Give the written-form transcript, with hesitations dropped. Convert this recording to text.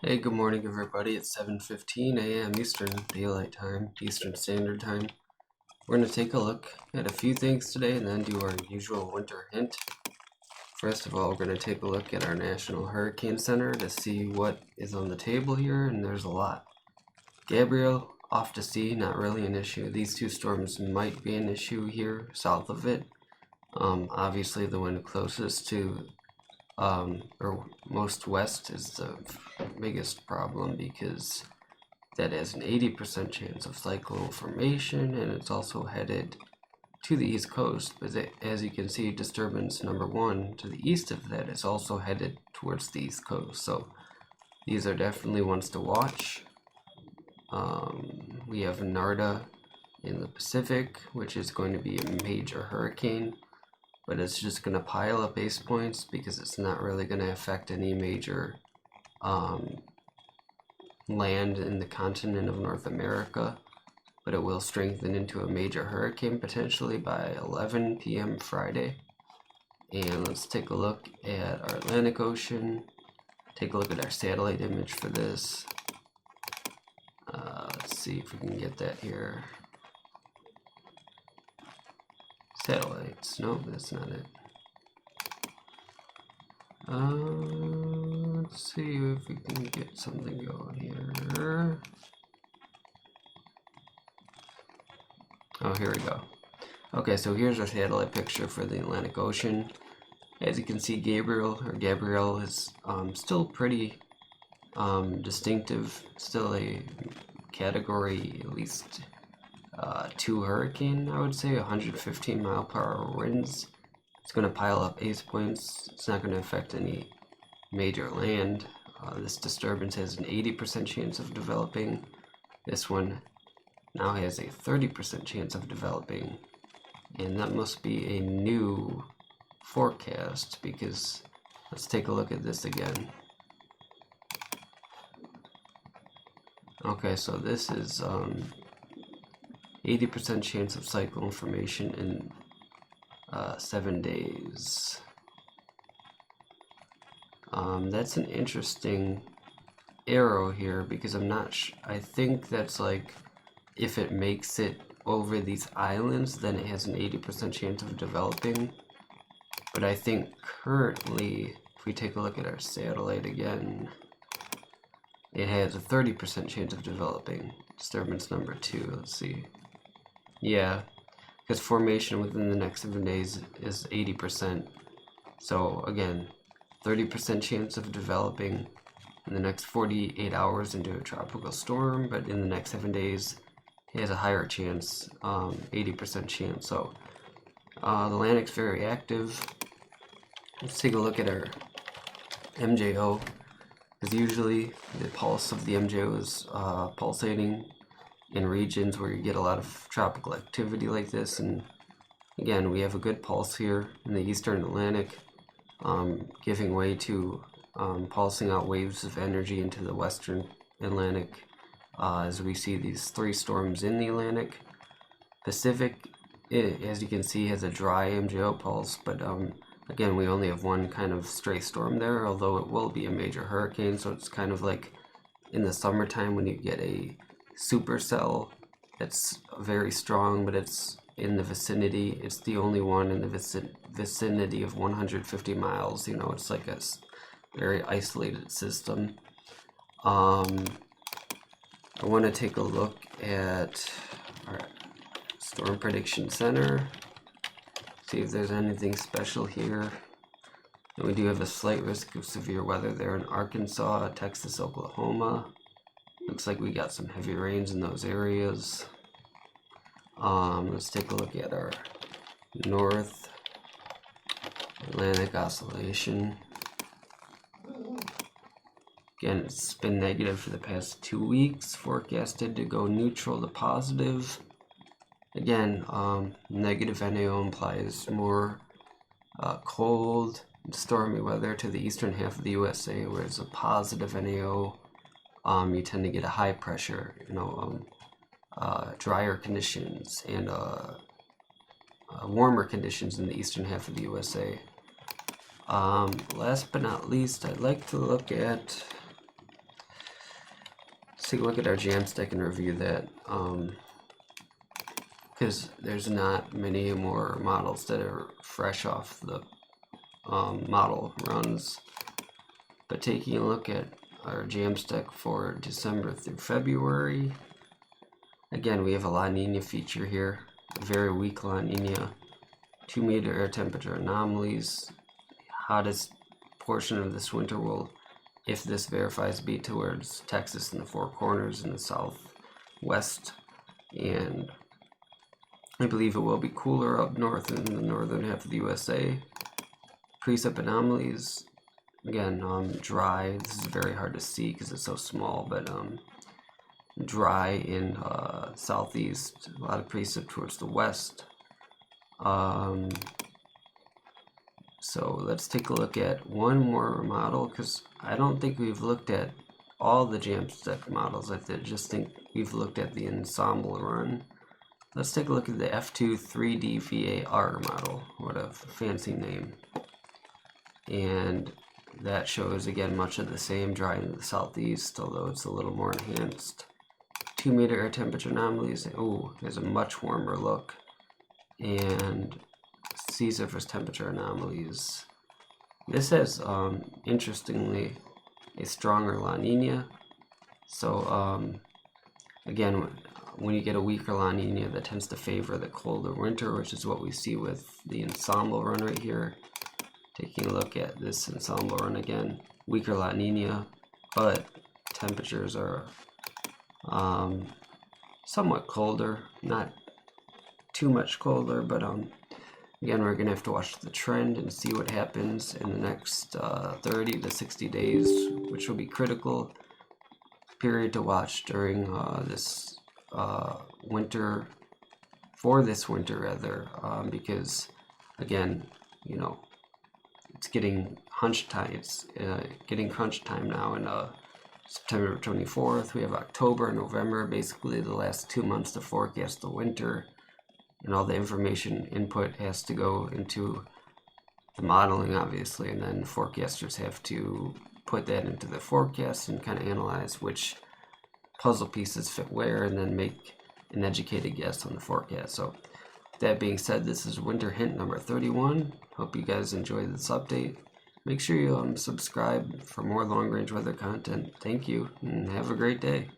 Hey, good morning, everybody. It's 7:15 a.m. Eastern Daylight Time, Eastern Standard Time. We're going to take a look at a few things today and then do our usual winter hint. First of all, we're going to take a look at our National Hurricane Center to see what is on the table here, and there's a lot. Gabrielle, off to sea, not really an issue. These two storms might be an issue here south of it. Obviously, the one closest to or most west is the biggest problem because that has an 80% chance of cyclone formation, and it's also headed to the east coast. But as you can see, disturbance number one to the east of that is also headed towards the east coast. So these are definitely ones to watch. We have Narda in the Pacific, which is going to be a major hurricane, but it's just going to pile up base points because it's not really going to affect any major land in the continent of North America, but it will strengthen into a major hurricane potentially by 11 p.m. Friday. And let's take a look at our Atlantic Ocean. Take a look at our satellite image for this. Let's see if we can get that here. Satellites. No, that's not it. Let's see if we can get something going here. Oh, here we go. Okay, so here's our satellite picture for the Atlantic Ocean. As you can see, Gabrielle is still pretty distinctive, still a category at least 2 hurricane, I would say, 115 mile per hour winds. It's going to pile up base points. It's not going to affect any major land. This disturbance has an 80% chance of developing. This one now has a 30% chance of developing, and that must be a new forecast because let's take a look at this again. Okay, so this is 80% chance of cyclone formation in 7 days. That's an interesting arrow here because I'm not I think that's like if it makes it over these islands, then it has an 80% chance of developing. But I think currently, if we take a look at our satellite again, it has a 30% chance of developing. Disturbance number 2, let's see. Yeah, because formation within the next 7 days is 80%. So again, 30% chance of developing in the next 48 hours into a tropical storm, but in the next 7 days, it has a higher chance, 80% chance. So the Atlantic's very active. Let's take a look at our MJO, because usually the pulse of the MJO is pulsating in regions where you get a lot of tropical activity like this. And again, we have a good pulse here in the eastern Atlantic, giving way to pulsing out waves of energy into the western Atlantic as we see these 3 storms in the Atlantic. Pacific, as you can see, has a dry MJO pulse, but again, we only have one kind of stray storm there, although it will be a major hurricane, so it's kind of like in the summertime when you get a supercell that's very strong, but it's in the vicinity. It's the only one in the vicinity of 150 miles. You know, it's like a very isolated system. I want to take a look at our Storm Prediction Center, see if there's anything special here. And we do have a slight risk of severe weather there in Arkansas, Texas, Oklahoma. Looks like we got some heavy rains in those areas. Let's take a look at our North Atlantic Oscillation. Again, it's been negative for the past 2 weeks, forecasted to go neutral to positive. Again, negative NAO implies more cold and stormy weather to the eastern half of the USA, whereas a positive NAO, you tend to get a high pressure, drier conditions and warmer conditions in the eastern half of the USA. Last but not least, I'd like to look at take a look at our Jamstack and review that, because there's not many more models that are fresh off the model runs. But taking a look at our Jamstack for December through February, again, we have a La Nina feature here, a very weak La Nina, 2 meter air temperature anomalies. Hottest portion of this winter will, if this verifies, be towards Texas and the Four Corners in the southwest, and I believe it will be cooler up north in the northern half of the USA. Precip anomalies, again, dry. This is very hard to see because it's so small, but dry in southeast, a lot of precip towards the west. So let's take a look at one more model, because I don't think we've looked at all the Jamstack models. I just think we've looked at the ensemble run. Let's take a look at the F2 3D VAR model. What a fancy name. And that shows, again, much of the same, dry in the southeast, although it's a little more enhanced. 2 meter air temperature anomalies. Oh, there's a much warmer look. And sea surface temperature anomalies. This has, interestingly, a stronger La Nina. So, again, when you get a weaker La Nina, that tends to favor the colder winter, which is what we see with the ensemble run right here. Taking a look at this ensemble run again, weaker La Nina, but temperatures are somewhat colder, not too much colder, but again, we're going to have to watch the trend and see what happens in the next 30 to 60 days, which will be critical period to watch during this winter, for this winter rather, because again, you know, it's getting crunch time. It's getting crunch time now in September 24th. We have October, November, basically the last 2 months to forecast the winter. And all the information input has to go into the modeling, obviously, and then forecasters have to put that into the forecast and kind of analyze which puzzle pieces fit where, and then make an educated guess on the forecast. So that being said, this is Winter Hint number 31. Hope you guys enjoyed this update. Make sure you subscribe for more long-range weather content. Thank you, and have a great day.